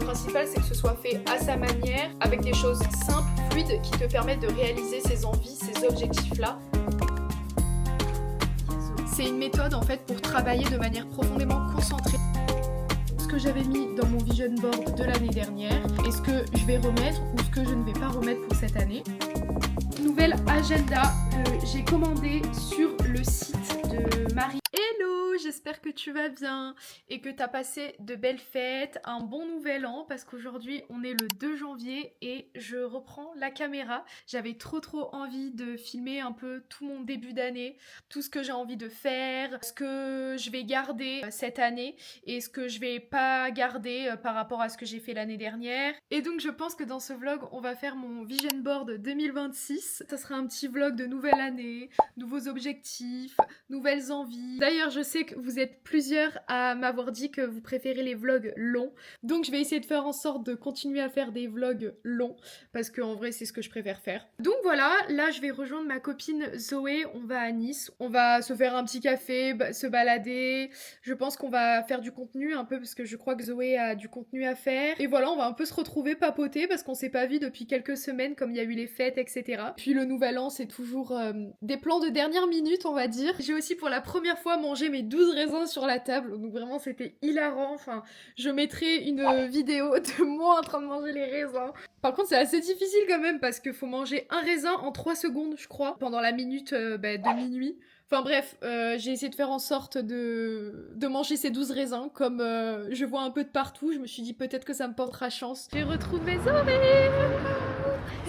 principal, c'est que ce soit fait à sa manière, avec des choses simples, fluides, qui te permettent de réaliser ces envies, ces objectifs-là. C'est une méthode en fait pour travailler de manière profondément concentrée. Ce que j'avais mis dans mon vision board de l'année dernière, et ce que je vais remettre ou ce que je ne vais pas remettre pour cette année. Nouvel agenda que j'ai commandé sur le site de Marie. Hello, j'espère que tu vas bien et que tu as passé de belles fêtes, un bon nouvel an, parce qu'aujourd'hui on est le 2 janvier et je reprends la caméra. J'avais trop envie de filmer un peu tout mon début d'année, tout ce que j'ai envie de faire, ce que je vais garder cette année et ce que je vais pas garder par rapport à ce que j'ai fait l'année dernière. Et donc je pense que dans ce vlog on va faire mon vision board 2026. Ça sera un petit vlog de nouvelle année, nouveaux objectifs, nouvelles envies. D'ailleurs, je sais que vous êtes plusieurs à m'avoir dit que vous préférez les vlogs longs. Donc je vais essayer de faire en sorte de continuer à faire des vlogs longs parce qu'en vrai, c'est ce que je préfère faire. Donc voilà, là je vais rejoindre ma copine Zoé, on va à Nice. On va se faire un petit café, se balader. Je pense qu'on va faire du contenu un peu parce que je crois que Zoé a du contenu à faire. Et voilà, on va un peu se retrouver, papoter parce qu'on s'est pas vu depuis quelques semaines comme il y a eu les fêtes, etc. Puis le nouvel an, c'est toujours des plans de dernière minute, on va dire. J'ai aussi pour la première fois mangé mes 12 raisins sur la table, donc vraiment c'était hilarant. Enfin, je mettrai une vidéo de moi en train de manger les raisins. Par contre, c'est assez difficile quand même parce qu'il faut manger un raisin en 3 secondes, je crois, pendant la minute de minuit. Enfin bref, j'ai essayé de faire en sorte de manger ces 12 raisins. Comme je vois un peu de partout, je me suis dit peut-être que ça me portera chance. J'ai retrouvé Zoé.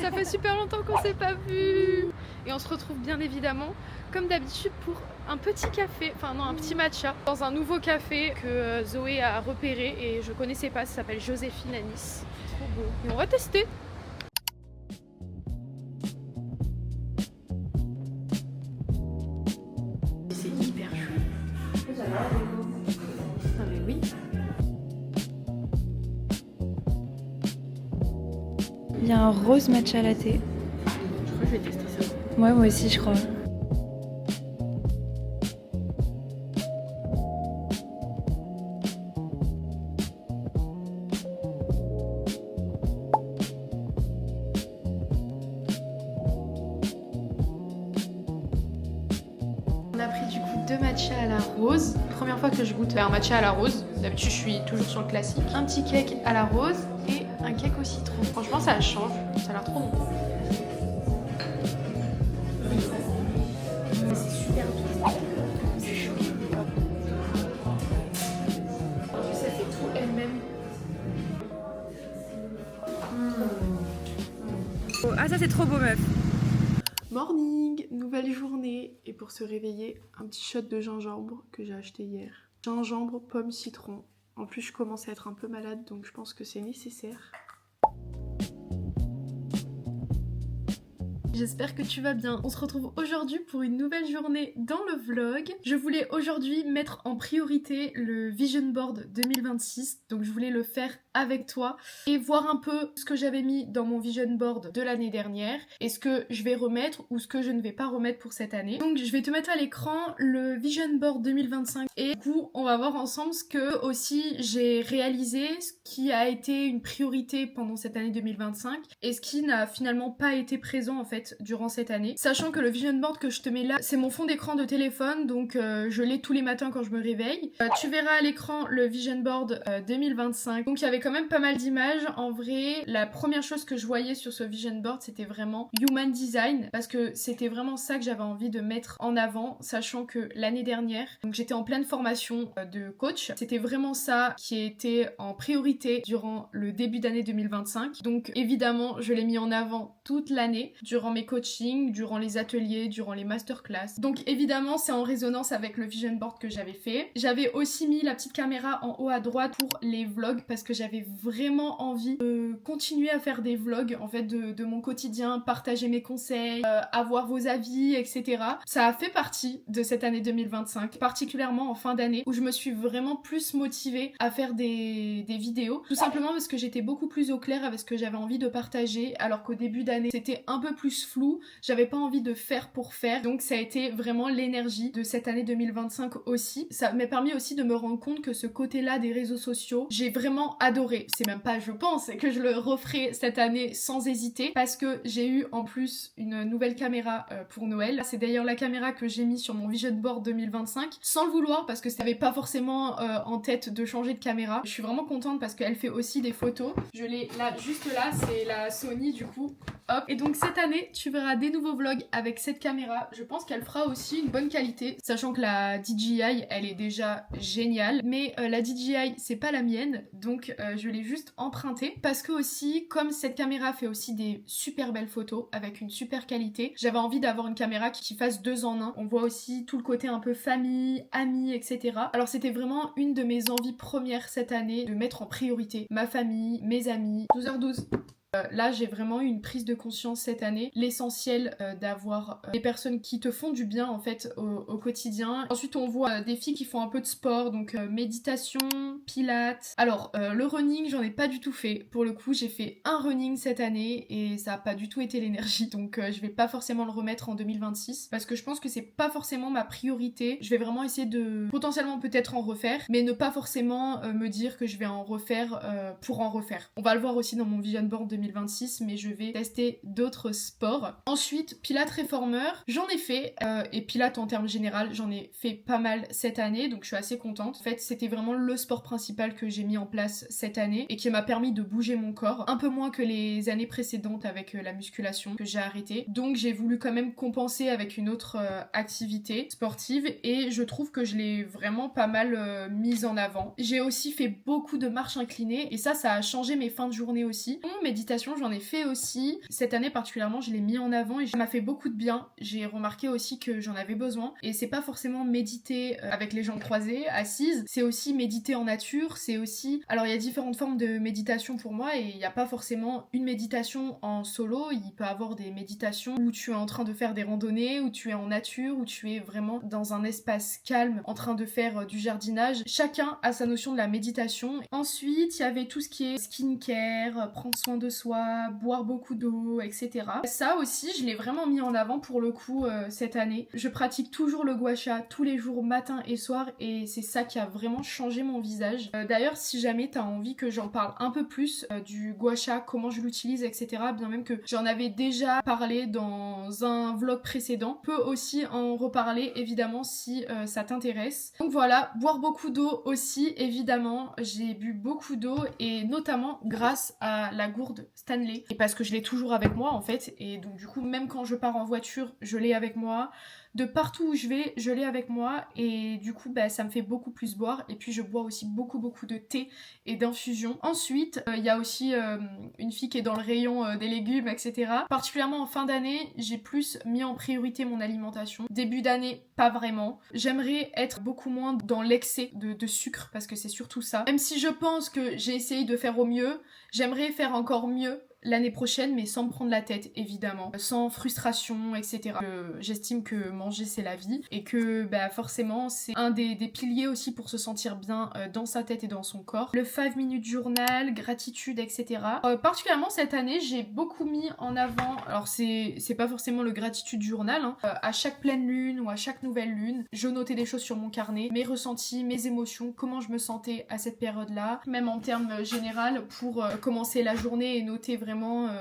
Ça fait super longtemps qu'on s'est pas vu. Et on se retrouve bien évidemment, comme d'habitude, pour un petit café, enfin non, un petit matcha, dans un nouveau café que Zoé a repéré et je connaissais pas, ça s'appelle Joséphine à Nice. Trop beau. Et on va tester. C'est hyper chaud. Non mais oui. Il y a un rose matcha latte. Je crois que je vais tester ça. Ouais, moi aussi, je crois. On a pris du coup 2 matchas à la rose. Première fois que je goûte un matcha à la rose. D'habitude, je suis toujours sur le classique. Un petit cake à la rose et un cake au citron. Franchement, ça change. Ça a l'air trop bon. C'est super doux. C'est chaud. En plus, elle fait tout elle-même. Oh, ah, ça, c'est trop beau, meuf. Morning, nouvelle journée. Et pour se réveiller, un petit shot de gingembre que j'ai acheté hier. Gingembre, pomme, citron. En plus, je commence à être un peu malade, donc je pense que c'est nécessaire. J'espère que tu vas bien. On se retrouve aujourd'hui pour une nouvelle journée dans le vlog. Je voulais aujourd'hui mettre en priorité le Vision Board 2026. Donc je voulais le faire avec toi et voir un peu ce que j'avais mis dans mon Vision Board de l'année dernière et ce que je vais remettre ou ce que je ne vais pas remettre pour cette année. Donc je vais te mettre à l'écran le Vision Board 2025 et du coup on va voir ensemble ce que aussi j'ai réalisé, ce qui a été une priorité pendant cette année 2025 et ce qui n'a finalement pas été présent en fait durant cette année. Sachant que le Vision Board que je te mets là, c'est mon fond d'écran de téléphone, donc je l'ai tous les matins quand je me réveille. Tu verras à l'écran le Vision Board 2025. Donc il y avait quand même pas mal d'images. En vrai, la première chose que je voyais sur ce Vision Board, c'était vraiment Human Design, parce que c'était vraiment ça que j'avais envie de mettre en avant, sachant que l'année dernière, donc j'étais en pleine formation de coach. C'était vraiment ça qui était en priorité durant le début d'année 2025. Donc évidemment, je l'ai mis en avant toute l'année, durant mes coachings, durant les ateliers, durant les masterclass. Donc évidemment, c'est en résonance avec le Vision Board que j'avais fait. J'avais aussi mis la petite caméra en haut à droite pour les vlogs, parce que j'avais vraiment envie de continuer à faire des vlogs, en fait, de mon quotidien, partager mes conseils, avoir vos avis, etc. Ça a fait partie de cette année 2025, particulièrement en fin d'année, où je me suis vraiment plus motivée à faire des vidéos, tout simplement parce que j'étais beaucoup plus au clair avec ce que j'avais envie de partager, alors qu'au début d'année, c'était un peu plus plus flou, j'avais pas envie de faire pour faire, donc ça a été vraiment l'énergie de cette année 2025 aussi. Ça m'a permis aussi de me rendre compte que ce côté-là des réseaux sociaux, j'ai vraiment adoré. C'est même pas je pense, c'est que je le referai cette année sans hésiter, parce que j'ai eu en plus une nouvelle caméra pour Noël. C'est d'ailleurs la caméra que j'ai mis sur mon vision board 2025, sans le vouloir, parce que ça n'avait pas forcément en tête de changer de caméra. Je suis vraiment contente parce qu'elle fait aussi des photos. Je l'ai là, juste là, c'est la Sony du coup. Hop. Et donc cette année, tu verras des nouveaux vlogs avec cette caméra. Je pense qu'elle fera aussi une bonne qualité, sachant que la DJI, elle est déjà géniale. Mais la DJI, c'est pas la mienne, donc je l'ai juste empruntée. Parce que aussi, comme cette caméra fait aussi des super belles photos, avec une super qualité, j'avais envie d'avoir une caméra qui fasse 2 en 1. On voit aussi tout le côté un peu famille, amis, etc. Alors c'était vraiment une de mes envies premières cette année, de mettre en priorité ma famille, mes amis. 12h12. Là j'ai vraiment eu une prise de conscience cette année, l'essentiel d'avoir des personnes qui te font du bien en fait au quotidien. Ensuite on voit des filles qui font un peu de sport, donc méditation, pilates. Alors le running j'en ai pas du tout fait, pour le coup j'ai fait un running cette année et ça a pas du tout été l'énergie, donc je vais pas forcément le remettre en 2026 parce que je pense que c'est pas forcément ma priorité. Je vais vraiment essayer de potentiellement peut-être en refaire, mais ne pas forcément me dire que je vais en refaire pour en refaire. On va le voir aussi dans mon vision board 2026, mais je vais tester d'autres sports. Ensuite, Pilates réformeur, j'en ai fait, et Pilates en termes général, j'en ai fait pas mal cette année, donc je suis assez contente. En fait, c'était vraiment le sport principal que j'ai mis en place cette année et qui m'a permis de bouger mon corps, un peu moins que les années précédentes avec la musculation que j'ai arrêtée. Donc j'ai voulu quand même compenser avec une autre activité sportive et je trouve que je l'ai vraiment pas mal mise en avant. J'ai aussi fait beaucoup de marches inclinées et ça a changé mes fins de journée aussi. Méditation, j'en ai fait aussi. Cette année particulièrement, je l'ai mis en avant et ça m'a fait beaucoup de bien. J'ai remarqué aussi que j'en avais besoin. Et c'est pas forcément méditer avec les jambes croisées, assises. C'est aussi méditer en nature. C'est aussi... Alors il y a différentes formes de méditation pour moi et il n'y a pas forcément une méditation en solo. Il peut y avoir des méditations où tu es en train de faire des randonnées, où tu es en nature, où tu es vraiment dans un espace calme en train de faire du jardinage. Chacun a sa notion de la méditation. Ensuite, il y avait tout ce qui est skincare, prendre soin de soi, boire beaucoup d'eau, etc. Ça aussi, je l'ai vraiment mis en avant pour le coup cette année. Je pratique toujours le gua sha tous les jours, matin et soir, et c'est ça qui a vraiment changé mon visage. D'ailleurs, si jamais t'as envie que j'en parle un peu plus du gua sha, comment je l'utilise, etc., bien même que j'en avais déjà parlé dans un vlog précédent, je peux aussi en reparler évidemment si ça t'intéresse. Donc voilà, boire beaucoup d'eau aussi, évidemment. J'ai bu beaucoup d'eau et notamment grâce à la gourde Stanley, et parce que je l'ai toujours avec moi en fait, et donc du coup même quand je pars en voiture je l'ai avec moi, de partout où je vais je l'ai avec moi, et du coup ça me fait beaucoup plus boire. Et puis je bois aussi beaucoup de thé et d'infusion. Ensuite il y a aussi une fille qui est dans le rayon des légumes, etc. Particulièrement en fin d'année, j'ai plus mis en priorité mon alimentation. Début d'année pas vraiment. J'aimerais être beaucoup moins dans l'excès de sucre, parce que c'est surtout ça. Même si je pense que j'ai essayé de faire au mieux, j'aimerais faire encore mieux l'année prochaine, mais sans me prendre la tête évidemment, sans frustration, etc. J'estime que manger c'est la vie, et que forcément c'est un des piliers aussi pour se sentir bien dans sa tête et dans son corps. Le 5 minutes journal, gratitude, etc. Particulièrement cette année, j'ai beaucoup mis en avant, alors c'est pas forcément le gratitude journal, hein. À chaque pleine lune ou à chaque nouvelle lune, je notais des choses sur mon carnet, mes ressentis, mes émotions, comment je me sentais à cette période-là, même en termes général, pour commencer la journée et noter vraiment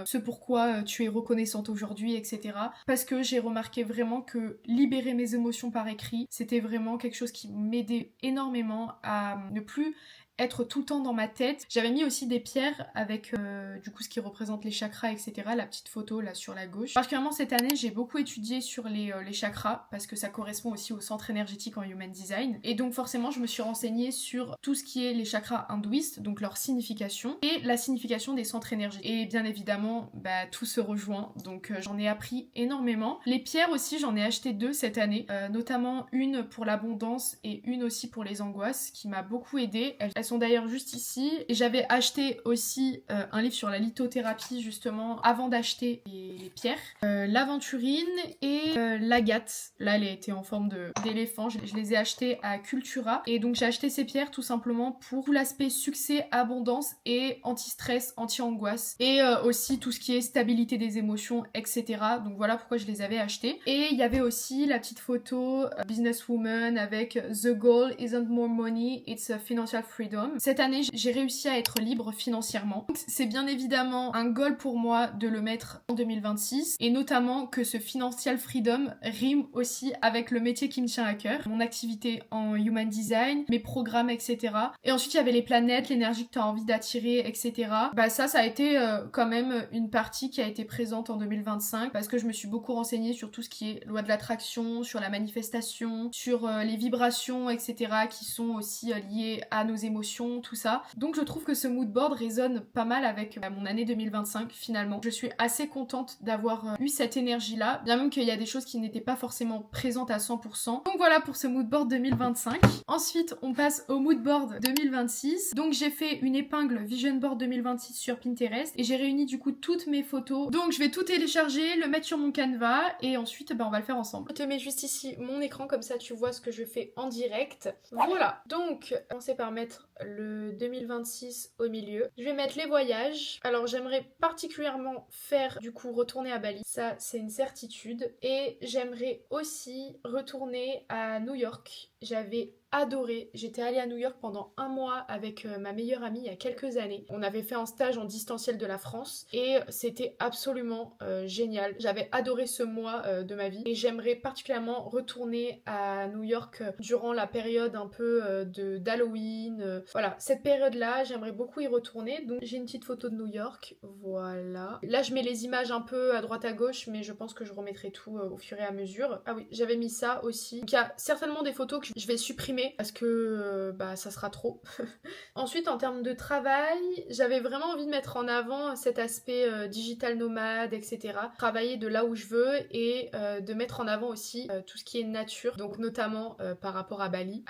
ce pourquoi tu es reconnaissante aujourd'hui, etc. Parce que j'ai remarqué vraiment que libérer mes émotions par écrit, c'était vraiment quelque chose qui m'aidait énormément à ne plus être tout le temps dans ma tête. J'avais mis aussi des pierres avec du coup ce qui représente les chakras, etc. La petite photo là sur la gauche. Particulièrement cette année, j'ai beaucoup étudié sur les chakras, parce que ça correspond aussi au centre énergétique en Human Design. Et donc forcément, je me suis renseignée sur tout ce qui est les chakras hindouistes, donc leur signification, et la signification des centres énergétiques. Et bien évidemment, tout se rejoint, donc j'en ai appris énormément. Les pierres aussi, j'en ai acheté 2 cette année, notamment une pour l'abondance et une aussi pour les angoisses, qui m'a beaucoup aidée. Elles sont d'ailleurs juste ici. Et j'avais acheté aussi un livre sur la lithothérapie justement avant d'acheter les pierres. L'Aventurine et l'Agate. Là elle était en forme d'éléphant. Je les ai achetées à Cultura. Et donc j'ai acheté ces pierres tout simplement pour tout l'aspect succès, abondance et anti-stress, anti-angoisse. Et aussi tout ce qui est stabilité des émotions, etc. Donc voilà pourquoi je les avais achetées. Et il y avait aussi la petite photo businesswoman avec The goal isn't more money, it's a financial freedom. Cette année, j'ai réussi à être libre financièrement. C'est bien évidemment un goal pour moi de le mettre en 2026 et notamment que ce financial freedom rime aussi avec le métier qui me tient à cœur, mon activité en human design, mes programmes, etc. Et ensuite, il y avait les planètes, l'énergie que tu as envie d'attirer, etc. Bah ça a été quand même une partie qui a été présente en 2025 parce que je me suis beaucoup renseignée sur tout ce qui est loi de l'attraction, sur la manifestation, sur les vibrations, etc. qui sont aussi liées à nos émotions, tout ça. Donc je trouve que ce mood board résonne pas mal avec mon année 2025 finalement. Je suis assez contente d'avoir eu cette énergie-là, bien même qu'il y a des choses qui n'étaient pas forcément présentes à 100%. Donc voilà pour ce mood board 2025. Ensuite, on passe au mood board 2026. Donc j'ai fait une épingle Vision Board 2026 sur Pinterest et j'ai réuni du coup toutes mes photos. Donc je vais tout télécharger, le mettre sur mon Canva et ensuite on va le faire ensemble. Je te mets juste ici mon écran comme ça tu vois ce que je fais en direct. Voilà, donc commencer par mettre le 2026 au milieu. Je vais mettre les voyages. Alors j'aimerais particulièrement faire du coup retourner à Bali, ça c'est une certitude. Et j'aimerais aussi retourner à New York. J'avais adoré. J'étais allée à New York pendant un mois avec ma meilleure amie il y a quelques années. On avait fait un stage en distanciel de la France et c'était absolument génial. J'avais adoré ce mois de ma vie et j'aimerais particulièrement retourner à New York durant la période un peu d'Halloween. Voilà, cette période-là, j'aimerais beaucoup y retourner. Donc j'ai une petite photo de New York. Voilà. Là, je mets les images un peu à droite à gauche, mais je pense que je remettrai tout au fur et à mesure. Ah oui, j'avais mis ça aussi. Donc il y a certainement des photos que je vais supprimer parce que ça sera trop. Ensuite, en termes de travail, j'avais vraiment envie de mettre en avant cet aspect digital nomade, etc. Travailler de là où je veux et de mettre en avant aussi tout ce qui est nature, donc notamment par rapport à Bali.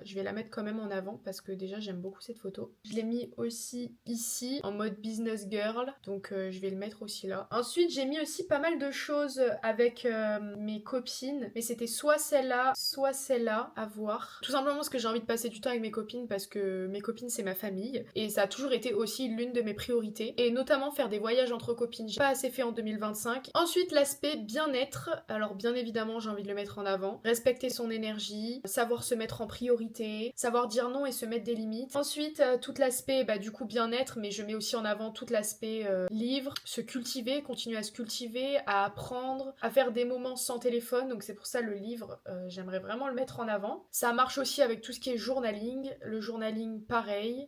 Je vais la mettre quand même en avant parce que déjà j'aime beaucoup cette photo. Je l'ai mis aussi ici en mode business girl, donc je vais le mettre aussi là. Ensuite, j'ai mis aussi pas mal de choses avec mes copines, mais c'était soit celle-là à voir. Tout simplement parce que j'ai envie de passer du temps avec mes copines parce que mes copines c'est ma famille et ça a toujours été aussi l'une de mes priorités et notamment faire des voyages entre copines. J'ai pas assez fait en 2025. Ensuite l'aspect bien-être, alors bien évidemment j'ai envie de le mettre en avant. Respecter son énergie, savoir se mettre en priorité, savoir dire non et se mettre des limites. Ensuite tout l'aspect du coup bien-être, mais je mets aussi en avant tout l'aspect livre, se cultiver, continuer à se cultiver, à apprendre, à faire des moments sans téléphone, donc c'est pour ça le livre j'aimerais vraiment le mettre en avant. Ça marche aussi avec tout ce qui est journaling. Le journaling, pareil.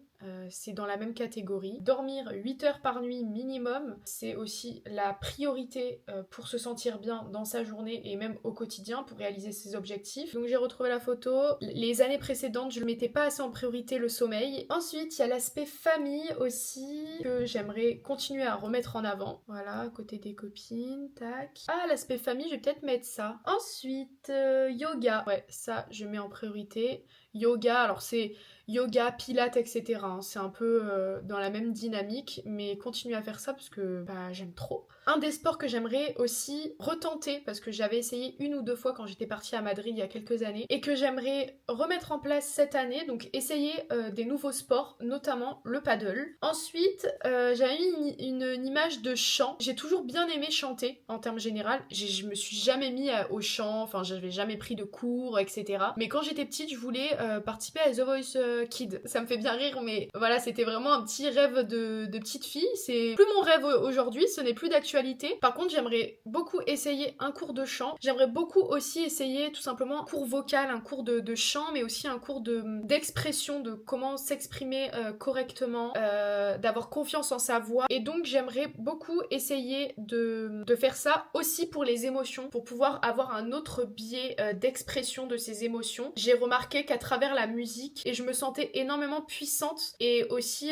C'est dans la même catégorie. Dormir 8 heures par nuit minimum, c'est aussi la priorité pour se sentir bien dans sa journée et même au quotidien pour réaliser ses objectifs. Donc j'ai retrouvé la photo. Les années précédentes, je ne mettais pas assez en priorité le sommeil. Ensuite, il y a l'aspect famille aussi que j'aimerais continuer à remettre en avant. Voilà, à côté des copines, tac. Ah, l'aspect famille, je vais peut-être mettre ça. Ensuite, yoga. Ouais, ça, je mets en priorité. Yoga, alors c'est yoga, pilates, etc. C'est un peu dans la même dynamique, mais continuer à faire ça parce que j'aime trop. Un des sports que j'aimerais aussi retenter, parce que j'avais essayé 1 ou 2 fois quand j'étais partie à Madrid il y a quelques années, et que j'aimerais remettre en place cette année, donc essayer des nouveaux sports, notamment le paddle. Ensuite, j'avais mis une image de chant. J'ai toujours bien aimé chanter, en termes généraux. Je me suis jamais mis au chant, enfin j'avais jamais pris de cours, etc. Mais quand j'étais petite, je voulais participer à The Voice Kid. Ça me fait bien rire, mais voilà, c'était vraiment un petit rêve de petite fille. C'est plus mon rêve aujourd'hui, ce n'est plus d'actualité. Par contre, j'aimerais beaucoup essayer un cours de chant. J'aimerais beaucoup aussi essayer tout simplement un cours vocal, un cours de chant, mais aussi un cours d'expression, de comment s'exprimer correctement, d'avoir confiance en sa voix. Et donc, j'aimerais beaucoup essayer de faire ça aussi pour les émotions, pour pouvoir avoir un autre biais d'expression de ces émotions. J'ai remarqué qu'à travers la musique, et je me sentais énormément puissante et aussi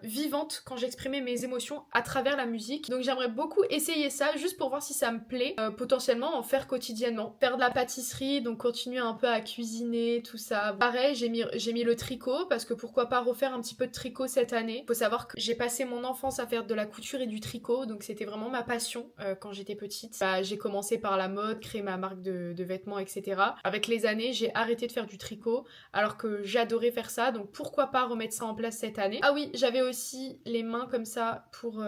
vivante quand j'exprimais mes émotions à travers la musique. Donc, j'aimerais beaucoup beaucoup essayer ça juste pour voir si ça me plaît, potentiellement en faire quotidiennement. Faire de la pâtisserie, donc continuer un peu à cuisiner, tout ça. Pareil, j'ai mis le tricot parce que pourquoi pas refaire un petit peu de tricot cette année. Faut savoir que j'ai passé mon enfance à faire de la couture et du tricot, donc c'était vraiment ma passion quand j'étais petite. J'ai commencé par la mode, créer ma marque de vêtements, etc. Avec les années, j'ai arrêté de faire du tricot alors que j'adorais faire ça, donc pourquoi pas remettre ça en place cette année. Ah oui, j'avais aussi les mains comme ça pour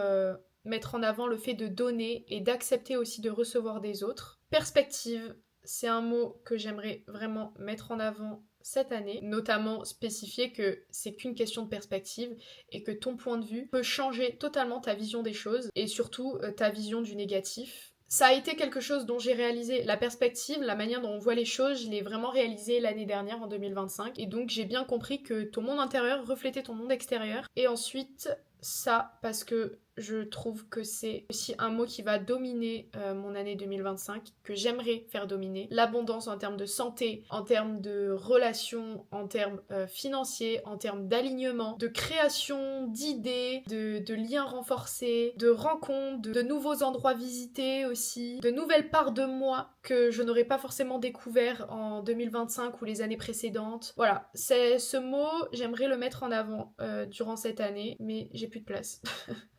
mettre en avant le fait de donner et d'accepter aussi de recevoir des autres. Perspective, c'est un mot que j'aimerais vraiment mettre en avant cette année, notamment spécifier que c'est qu'une question de perspective et que ton point de vue peut changer totalement ta vision des choses et surtout ta vision du négatif. Ça a été quelque chose dont j'ai réalisé la perspective, la manière dont on voit les choses, je l'ai vraiment réalisé l'année dernière en 2025 et donc j'ai bien compris que ton monde intérieur reflétait ton monde extérieur. Et ensuite ça, parce que je trouve que c'est aussi un mot qui va dominer mon année 2025, que j'aimerais faire dominer. L'abondance en termes de santé, en termes de relations, en termes financiers, en termes d'alignement, de création, d'idées, de liens renforcés, de rencontres, de nouveaux endroits visités aussi, de nouvelles parts de moi que je n'aurais pas forcément découvert en 2025 ou les années précédentes. Voilà, c'est ce mot, j'aimerais le mettre en avant durant cette année, mais j'ai plus de place.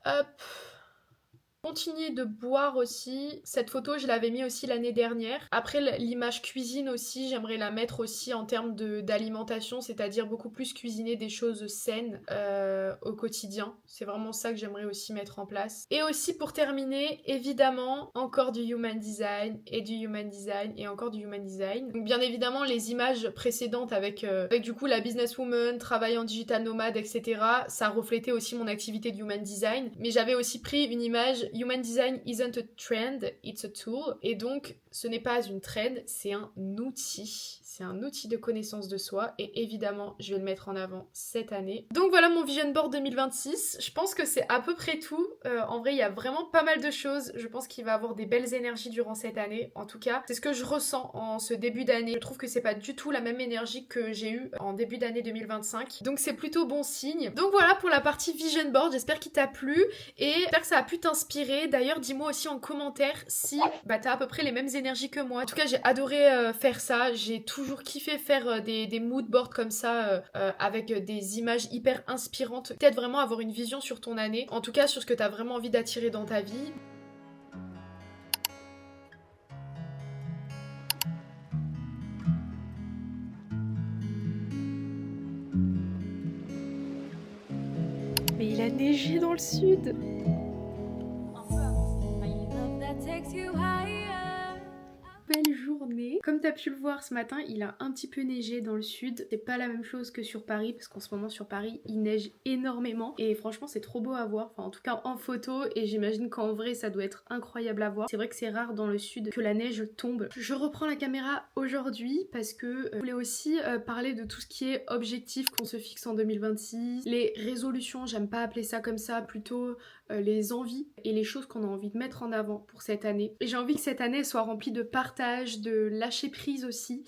Hop. Continuer de boire aussi. Cette photo, je l'avais mis aussi l'année dernière. Après, l'image cuisine aussi, j'aimerais la mettre aussi en termes d'alimentation, c'est-à-dire beaucoup plus cuisiner des choses saines au quotidien. C'est vraiment ça que j'aimerais aussi mettre en place. Et aussi pour terminer, évidemment, encore du human design et du human design et encore du human design. Donc bien évidemment, les images précédentes avec du coup la businesswoman, travaillant digital nomade, etc. Ça reflétait aussi mon activité de human design. Mais j'avais aussi pris une image Human design isn't a trend, it's a tool. Et donc, ce n'est pas une trend, c'est un outil. C'est un outil de connaissance de soi et évidemment, je vais le mettre en avant cette année. Donc voilà mon Vision Board 2026. Je pense que c'est à peu près tout. En vrai, il y a vraiment pas mal de choses. Je pense qu'il va y avoir des belles énergies durant cette année. En tout cas, c'est ce que je ressens en ce début d'année. Je trouve que c'est pas du tout la même énergie que j'ai eue en début d'année 2025. Donc c'est plutôt bon signe. Donc voilà pour la partie Vision Board. J'espère qu'il t'a plu et j'espère que ça a pu t'inspirer. D'ailleurs, dis-moi aussi en commentaire si t'as à peu près les mêmes énergies que moi. En tout cas, j'ai adoré faire ça. J'ai toujours kiffé faire des mood boards comme ça avec des images hyper inspirantes. Peut-être vraiment avoir une vision sur ton année. En tout cas, sur ce que t'as vraiment envie d'attirer dans ta vie. Mais il a neigé dans le sud. Belle journée. Comme t'as pu le voir ce matin, il a un petit peu neigé dans le sud. C'est pas la même chose que sur Paris, parce qu'en ce moment sur Paris, il neige énormément. Et franchement, c'est trop beau à voir. Enfin, en tout cas en photo. Et j'imagine qu'en vrai, ça doit être incroyable à voir. C'est vrai que c'est rare dans le sud que la neige tombe. Je reprends la caméra aujourd'hui parce que je voulais aussi parler de tout ce qui est objectif qu'on se fixe en 2026. Les résolutions, j'aime pas appeler ça comme ça, plutôt les envies et les choses qu'on a envie de mettre en avant pour cette année. Et j'ai envie que cette année soit remplie de partage, de lâcher prise aussi,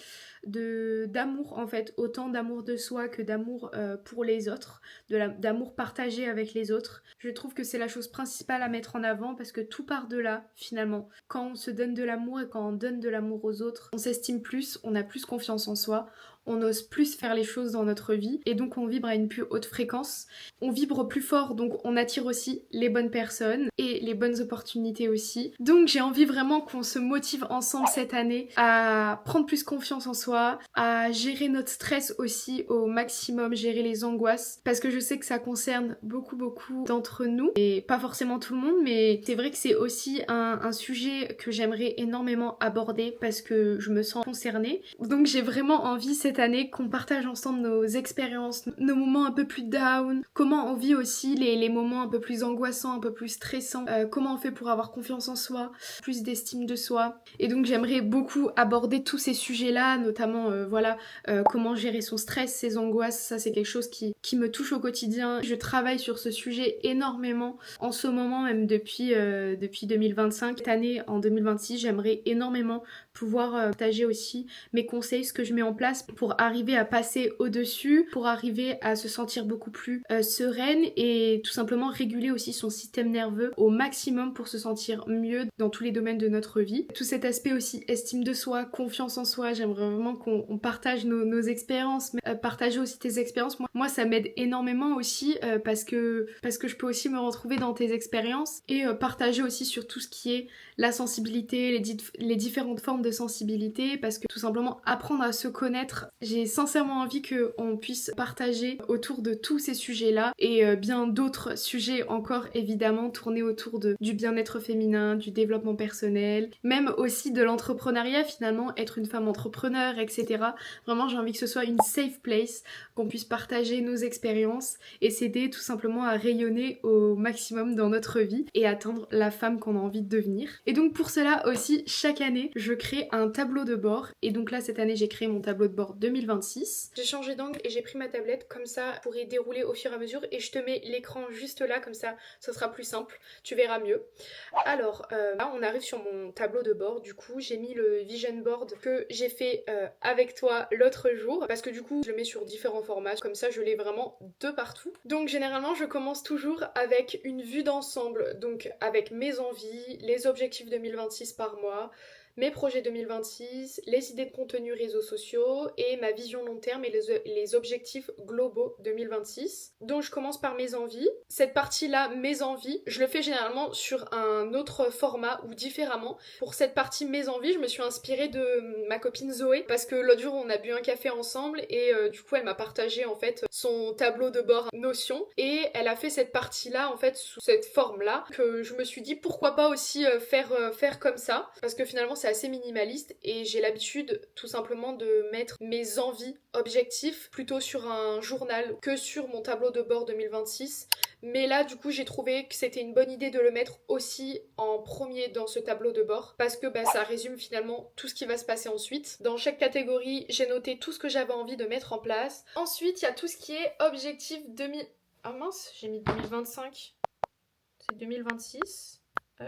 d'amour en fait, autant d'amour de soi que d'amour pour les autres, d'amour partagé avec les autres. Je trouve que c'est la chose principale à mettre en avant parce que tout part de là finalement. Quand on se donne de l'amour et quand on donne de l'amour aux autres, on s'estime plus, on a plus confiance en soi, on ose plus faire les choses dans notre vie et donc on vibre à une plus haute fréquence. On vibre plus fort, donc on attire aussi les bonnes personnes et les bonnes opportunités aussi. Donc j'ai envie vraiment qu'on se motive ensemble cette année à prendre plus confiance en soi, à gérer notre stress aussi au maximum, gérer les angoisses, parce que je sais que ça concerne beaucoup d'entre nous, et pas forcément tout le monde, mais c'est vrai que c'est aussi un sujet que j'aimerais énormément aborder parce que je me sens concernée. Donc j'ai vraiment envie cette année qu'on partage ensemble nos expériences, nos moments un peu plus down, comment on vit aussi les moments un peu plus angoissants, un peu plus stressants, comment on fait pour avoir confiance en soi, plus d'estime de soi. Et donc j'aimerais beaucoup aborder tous ces sujets-là, notamment notamment comment gérer son stress, ses angoisses. Ça c'est quelque chose qui me touche au quotidien. Je travaille sur ce sujet énormément en ce moment, même depuis 2025. Cette année, en 2026, j'aimerais énormément pouvoir partager aussi mes conseils, ce que je mets en place pour arriver à passer au-dessus, pour arriver à se sentir beaucoup plus sereine et tout simplement réguler aussi son système nerveux au maximum pour se sentir mieux dans tous les domaines de notre vie. Tout cet aspect aussi estime de soi, confiance en soi, j'aimerais vraiment qu'on partage nos expériences, mais partager aussi tes expériences. Moi ça m'aide énormément aussi parce que je peux aussi me retrouver dans tes expériences et partager aussi sur tout ce qui est la sensibilité, les différentes formes de sensibilité, parce que tout simplement apprendre à se connaître, j'ai sincèrement envie qu'on puisse partager autour de tous ces sujets-là et bien d'autres sujets encore évidemment tournés autour du bien-être féminin, du développement personnel, même aussi de l'entrepreneuriat finalement, être une femme entrepreneur, etc. Vraiment j'ai envie que ce soit une safe place, qu'on puisse partager nos expériences et s'aider tout simplement à rayonner au maximum dans notre vie et atteindre la femme qu'on a envie de devenir. Et donc pour cela aussi, chaque année, je crée un tableau de bord. Et donc là, cette année, j'ai créé mon tableau de bord 2026. J'ai changé d'angle et j'ai pris ma tablette, comme ça, pour y dérouler au fur et à mesure. Et je te mets l'écran juste là, comme ça sera plus simple. Tu verras mieux. Alors, là, on arrive sur mon tableau de bord. Du coup, j'ai mis le vision board que j'ai fait avec toi l'autre jour. Parce que du coup, je le mets sur différents formats. Comme ça, je l'ai vraiment de partout. Donc, généralement, je commence toujours avec une vue d'ensemble. Donc, avec mes envies, les objectifs 2026 par mois, mes projets 2026, les idées de contenu réseaux sociaux et ma vision long terme et les objectifs globaux 2026. Donc je commence par mes envies. Cette partie-là, mes envies, je le fais généralement sur un autre format ou différemment. Pour cette partie mes envies, je me suis inspirée de ma copine Zoé parce que l'autre jour on a bu un café ensemble et du coup elle m'a partagé en fait son tableau de bord Notion et elle a fait cette partie-là en fait sous cette forme-là que je me suis dit pourquoi pas aussi faire comme ça parce que finalement c'est assez minimaliste et j'ai l'habitude tout simplement de mettre mes envies objectifs plutôt sur un journal que sur mon tableau de bord 2026. Mais là du coup j'ai trouvé que c'était une bonne idée de le mettre aussi en premier dans ce tableau de bord parce que ça résume finalement tout ce qui va se passer ensuite. Dans chaque catégorie j'ai noté tout ce que j'avais envie de mettre en place. Ensuite il y a tout ce qui est objectif 2000... Ah mince, j'ai mis 2025. C'est 2026. Hop.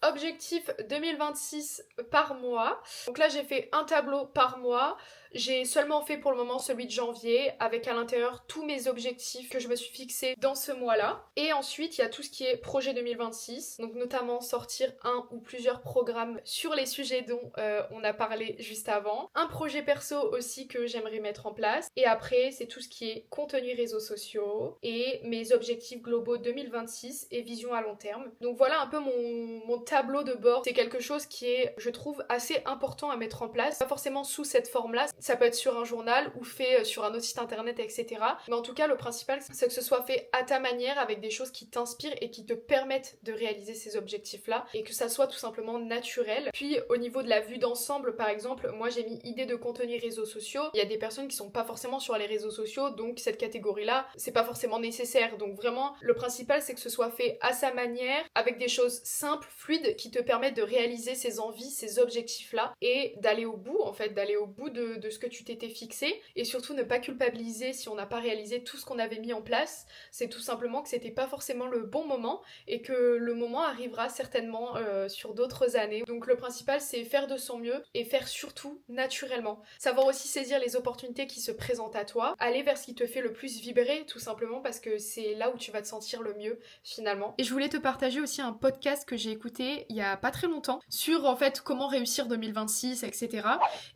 Objectif 2026 par mois. Donc là j'ai fait un tableau par mois. J'ai seulement fait pour le moment celui de janvier avec à l'intérieur tous mes objectifs que je me suis fixés dans ce mois-là. Et ensuite il y a tout ce qui est projet 2026, donc notamment sortir un ou plusieurs programmes sur les sujets dont on a parlé juste avant. Un projet perso aussi que j'aimerais mettre en place. Et après c'est tout ce qui est contenu réseaux sociaux et mes objectifs globaux 2026 et vision à long terme. Donc voilà un peu mon tableau de bord. C'est quelque chose qui est, je trouve, assez important à mettre en place. Pas forcément sous cette forme-là. Ça peut être sur un journal ou fait sur un autre site internet, etc. Mais en tout cas, le principal, c'est que ce soit fait à ta manière, avec des choses qui t'inspirent et qui te permettent de réaliser ces objectifs-là, et que ça soit tout simplement naturel. Puis, au niveau de la vue d'ensemble, par exemple, moi j'ai mis idée de contenu réseaux sociaux. Il y a des personnes qui sont pas forcément sur les réseaux sociaux, donc cette catégorie-là, c'est pas forcément nécessaire. Donc vraiment, le principal, c'est que ce soit fait à sa manière, avec des choses simples, fluides, qui te permettent de réaliser ces envies, ces objectifs-là, et d'aller au bout, en fait, d'aller au bout de ce que tu t'étais fixé, et surtout ne pas culpabiliser si on n'a pas réalisé tout ce qu'on avait mis en place. C'est tout simplement que c'était pas forcément le bon moment et que le moment arrivera certainement sur d'autres années. Donc le principal c'est faire de son mieux et faire surtout naturellement. Savoir aussi saisir les opportunités qui se présentent à toi, aller vers ce qui te fait le plus vibrer tout simplement parce que c'est là où tu vas te sentir le mieux finalement. Et je voulais te partager aussi un podcast que j'ai écouté il y a pas très longtemps sur en fait comment réussir 2026, etc.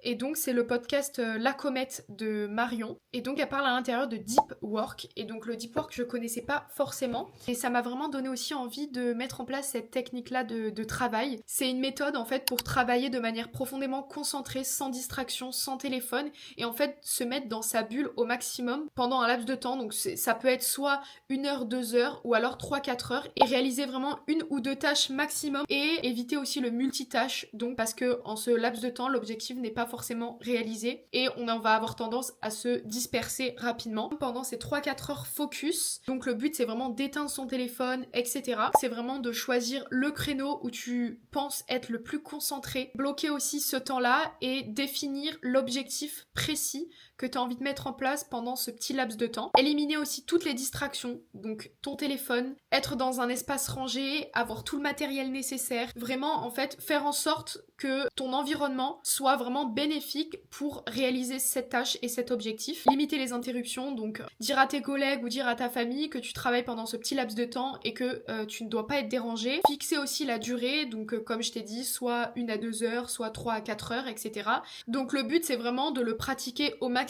Et donc c'est le podcast La Comète de Marion, et donc elle parle à l'intérieur de Deep Work, et donc le Deep Work je connaissais pas forcément et ça m'a vraiment donné aussi envie de mettre en place cette technique là de travail. C'est une méthode en fait pour travailler de manière profondément concentrée, sans distraction, sans téléphone, et en fait se mettre dans sa bulle au maximum pendant un laps de temps. Donc ça peut être soit 1 heure, 2 heures ou alors 3-4 heures, et réaliser vraiment 1 ou 2 tâches maximum et éviter aussi le multitâche, donc parce que en ce laps de temps l'objectif n'est pas forcément réalisé focaliser et on va avoir tendance à se disperser rapidement pendant ces 3-4 heures focus. Donc le but c'est vraiment d'éteindre son téléphone, etc. C'est vraiment de choisir le créneau où tu penses être le plus concentré, bloquer aussi ce temps-là et définir l'objectif précis que tu as envie de mettre en place pendant ce petit laps de temps. Éliminer aussi toutes les distractions, donc ton téléphone, être dans un espace rangé, avoir tout le matériel nécessaire, vraiment en fait faire en sorte que ton environnement soit vraiment bénéfique pour réaliser cette tâche et cet objectif. Limiter les interruptions, donc dire à tes collègues ou dire à ta famille que tu travailles pendant ce petit laps de temps et que tu ne dois pas être dérangé. Fixer aussi la durée, donc comme je t'ai dit, soit 1 à 2 heures, soit 3 à 4 heures, etc. Donc le but c'est vraiment de le pratiquer au maximum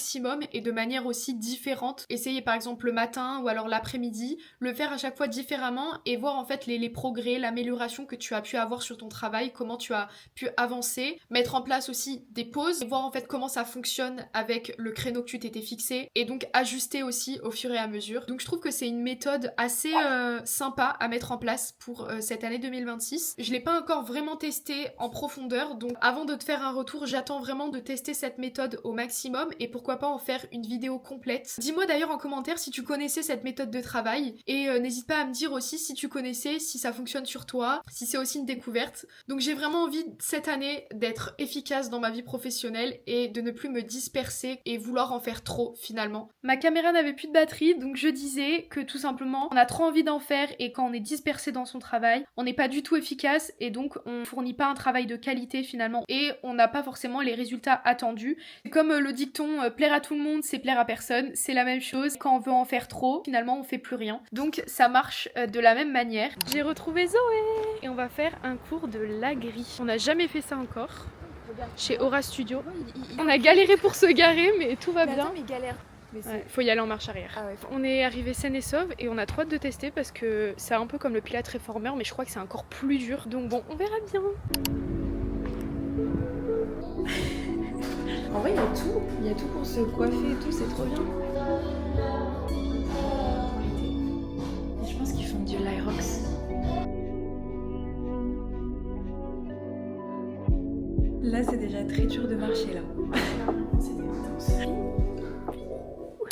et de manière aussi différente. Essayer par exemple le matin ou alors l'après-midi, le faire à chaque fois différemment et voir en fait les progrès, l'amélioration que tu as pu avoir sur ton travail, comment tu as pu avancer, mettre en place aussi des pauses et voir en fait comment ça fonctionne avec le créneau que tu t'étais fixé et donc ajuster aussi au fur et à mesure. Donc je trouve que c'est une méthode assez sympa à mettre en place pour cette année 2026. Je l'ai pas encore vraiment testé en profondeur, donc avant de te faire un retour, j'attends vraiment de tester cette méthode au maximum et pourquoi pas en faire une vidéo complète. Dis-moi d'ailleurs en commentaire si tu connaissais cette méthode de travail et n'hésite pas à me dire aussi si tu connaissais, si ça fonctionne sur toi, si c'est aussi une découverte. Donc j'ai vraiment envie cette année d'être efficace dans ma vie professionnelle et de ne plus me disperser et vouloir en faire trop finalement. Ma caméra n'avait plus de batterie, donc je disais que tout simplement on a trop envie d'en faire et quand on est dispersé dans son travail, on n'est pas du tout efficace et donc on fournit pas un travail de qualité finalement et on n'a pas forcément les résultats attendus. Comme le dicton plaire à tout le monde, c'est plaire à personne, c'est la même chose. Quand on veut en faire trop, finalement on fait plus rien. Donc ça marche de la même manière. J'ai retrouvé Zoé et on va faire un cours de lagri. On n'a jamais fait ça encore. Chez Aura Studio. On a galéré pour se garer mais tout va bien. Attends, mais galère. Ouais, faut y aller en marche arrière. Ah ouais. On est arrivé saine et sauve et on a trop hâte de tester parce que c'est un peu comme le Pilates Reformer mais je crois que c'est encore plus dur. Donc bon, on verra bien. En vrai, il y a tout pour se coiffer et tout, c'est trop bien. Et je pense qu'ils font du Lyrox. Là, c'est déjà très dur de marcher là. C'était intense.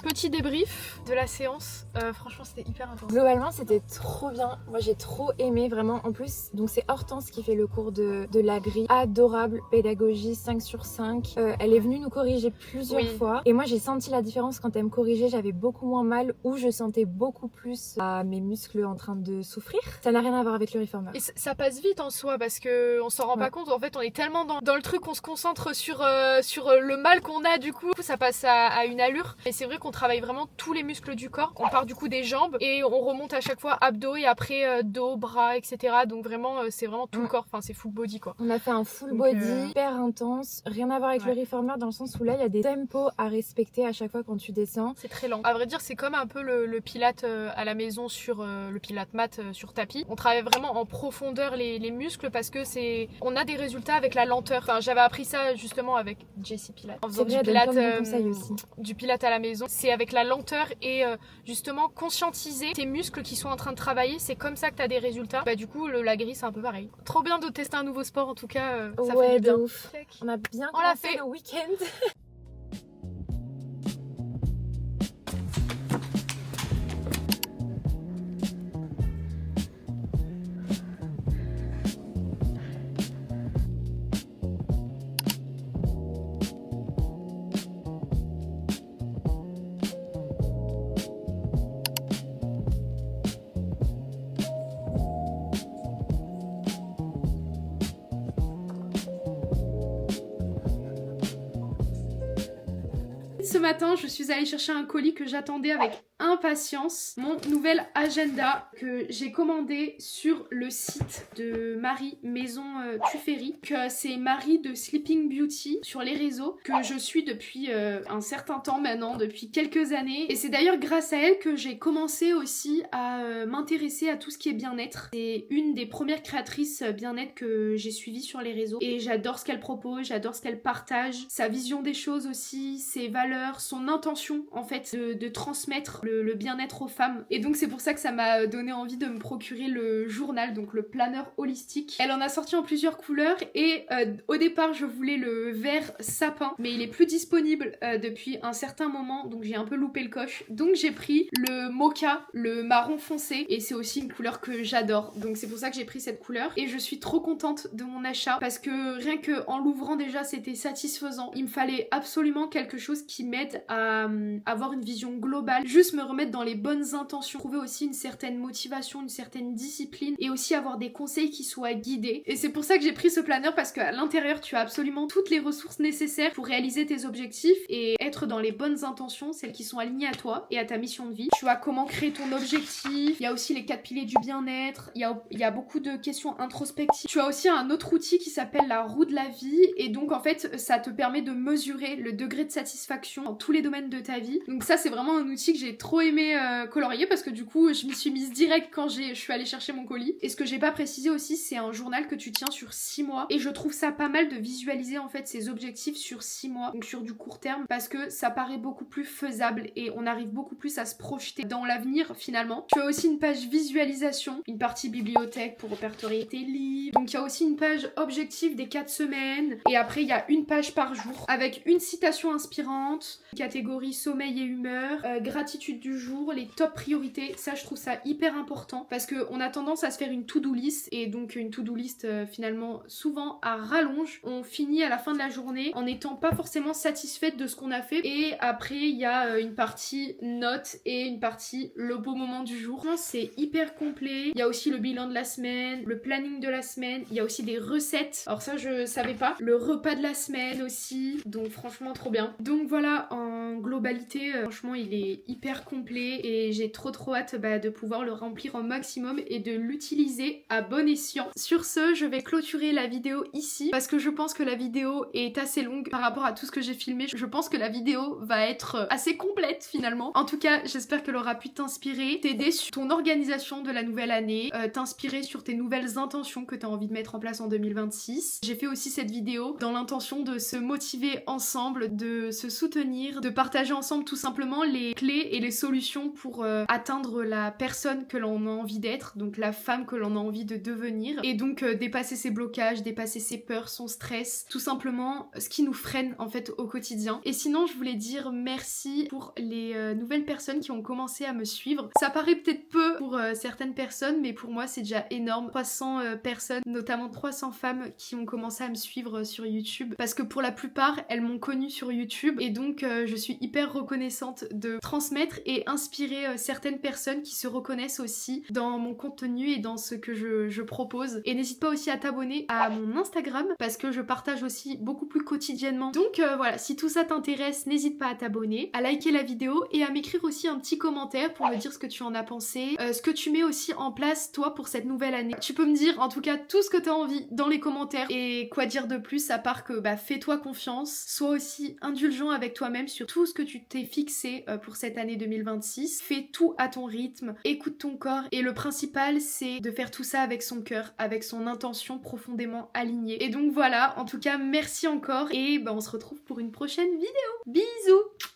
Petit débrief de la séance, franchement c'était hyper intense. Globalement c'était trop bien, moi j'ai trop aimé vraiment. En plus donc c'est Hortense qui fait le cours de l'agri, adorable, pédagogie 5 sur 5. Elle est venue nous corriger plusieurs fois et moi j'ai senti la différence quand elle me corrigeait, j'avais beaucoup moins mal ou je sentais beaucoup plus mes muscles en train de souffrir. Ça n'a rien à voir avec le reformer. Et ça passe vite en soi parce que on s'en rend pas compte, en fait on est tellement dans le truc, on se concentre sur le mal qu'on a, du coup ça passe à une allure. Et c'est vrai qu'on travaille vraiment tous les muscles du corps. On part du coup des jambes et on remonte à chaque fois abdos et après dos, bras, etc. Donc vraiment c'est vraiment tout le corps, enfin c'est full body quoi. On a fait un full body hyper intense, rien à voir avec le reformer dans le sens où là il y a des tempos à respecter à chaque fois quand tu descends. C'est très lent. À vrai dire c'est comme un peu le pilate à la maison sur le pilate mat sur tapis. On travaille vraiment en profondeur les muscles parce que on a des résultats avec la lenteur. Enfin j'avais appris ça justement avec Jessie Pilate. En faisant du pilate à la maison. C'est avec la lenteur et justement conscientiser tes muscles qui sont en train de travailler, c'est comme ça que tu as des résultats. Bah du coup le lagri c'est un peu pareil. Trop bien de tester un nouveau sport en tout cas, ça fait du bien. Ouf. On a bien commencé le week-end. Ce matin, je suis allée chercher un colis que j'attendais avec impatience. Mon nouvel agenda que j'ai commandé sur le site de Marie Maison Tuffery. C'est Marie de Sleeping Beauty sur les réseaux que je suis depuis un certain temps maintenant, depuis quelques années. Et c'est d'ailleurs grâce à elle que j'ai commencé aussi à m'intéresser à tout ce qui est bien-être. C'est une des premières créatrices bien-être que j'ai suivies sur les réseaux. Et j'adore ce qu'elle propose, j'adore ce qu'elle partage, sa vision des choses aussi, ses valeurs, couleurs, son intention en fait de transmettre le bien-être aux femmes. Et donc c'est pour ça que ça m'a donné envie de me procurer le journal, donc le planeur holistique. Elle en a sorti en plusieurs couleurs et au départ je voulais le vert sapin, mais il est plus disponible depuis un certain moment, donc j'ai un peu loupé le coche. Donc j'ai pris le mocha, le marron foncé, et c'est aussi une couleur que j'adore. Donc c'est pour ça que j'ai pris cette couleur et je suis trop contente de mon achat parce que rien que en l'ouvrant déjà c'était satisfaisant. Il me fallait absolument quelque chose qui m'aide à avoir une vision globale, juste me remettre dans les bonnes intentions, trouver aussi une certaine motivation, une certaine discipline et aussi avoir des conseils qui soient guidés. Et c'est pour ça que j'ai pris ce planeur parce qu'à l'intérieur tu as absolument toutes les ressources nécessaires pour réaliser tes objectifs et être dans les bonnes intentions, celles qui sont alignées à toi et à ta mission de vie. Tu as comment créer ton objectif, il y a aussi les 4 piliers du bien-être, il y a beaucoup de questions introspectives. Tu as aussi un autre outil qui s'appelle la roue de la vie et donc en fait ça te permet de mesurer le degré de satisfaction dans tous les domaines de ta vie. Donc ça c'est vraiment un outil que j'ai trop aimé colorier parce que du coup je m'y suis mise direct quand je suis allée chercher mon colis. Et ce que j'ai pas précisé aussi, c'est un journal que tu tiens sur 6 mois et je trouve ça pas mal de visualiser en fait ses objectifs sur 6 mois, donc sur du court terme, parce que ça paraît beaucoup plus faisable et on arrive beaucoup plus à se projeter dans l'avenir finalement. Tu as aussi une page visualisation, une partie bibliothèque pour répertorier tes livres. Donc il y a aussi une page objectif des 4 semaines et après il y a une page par jour avec une citation inspirante, catégorie sommeil et humeur, gratitude du jour, les top priorités. Ça je trouve ça hyper important parce qu'on a tendance à se faire une to-do list et donc une to-do list finalement souvent à rallonge. On finit à la fin de la journée en n'étant pas forcément satisfaite de ce qu'on a fait et après il y a une partie notes et une partie le beau moment du jour. C'est hyper complet. Il y a aussi le bilan de la semaine, le planning de la semaine, il y a aussi des recettes. Alors ça je savais pas. Le repas de la semaine aussi. Donc franchement trop bien. Donc voilà, en globalité, franchement il est hyper complet et j'ai trop hâte de pouvoir le remplir au maximum et de l'utiliser à bon escient. Sur ce, je vais clôturer la vidéo ici parce que je pense que la vidéo est assez longue par rapport à tout ce que j'ai filmé. Je pense que la vidéo va être assez complète finalement. En tout cas, j'espère qu'elle aura pu t'inspirer, t'aider sur ton organisation de la nouvelle année, t'inspirer sur tes nouvelles intentions que tu as envie de mettre en place en 2026. J'ai fait aussi cette vidéo dans l'intention de se motiver ensemble, de se soutenir, de partager ensemble tout simplement les clés et les solutions pour atteindre la personne que l'on a envie d'être, donc la femme que l'on a envie de devenir, et donc dépasser ses blocages, dépasser ses peurs, son stress, tout simplement ce qui nous freine en fait au quotidien. Et sinon je voulais dire merci pour les nouvelles personnes qui ont commencé à me suivre. Ça paraît peut-être peu pour certaines personnes, mais pour moi c'est déjà énorme. 300 personnes, notamment 300 femmes qui ont commencé à me suivre sur YouTube, parce que pour la plupart elles m'ont connue sur YouTube et donc je suis hyper reconnaissante de transmettre et inspirer certaines personnes qui se reconnaissent aussi dans mon contenu et dans ce que je propose. Et n'hésite pas aussi à t'abonner à mon Instagram parce que je partage aussi beaucoup plus quotidiennement. Donc voilà, si tout ça t'intéresse, n'hésite pas à t'abonner, à liker la vidéo et à m'écrire aussi un petit commentaire pour me dire ce que tu en as pensé, ce que tu mets aussi en place toi pour cette nouvelle année. Tu peux me dire en tout cas tout ce que t'as envie dans les commentaires et quoi dire de plus à part que fais-toi confiance, sois aussi indulgent avec toi-même sur tout ce que tu t'es fixé pour cette année 2026. Fais tout à ton rythme, écoute ton corps et le principal c'est de faire tout ça avec son cœur, avec son intention profondément alignée. Et donc voilà, en tout cas merci encore et on se retrouve pour une prochaine vidéo. Bisous!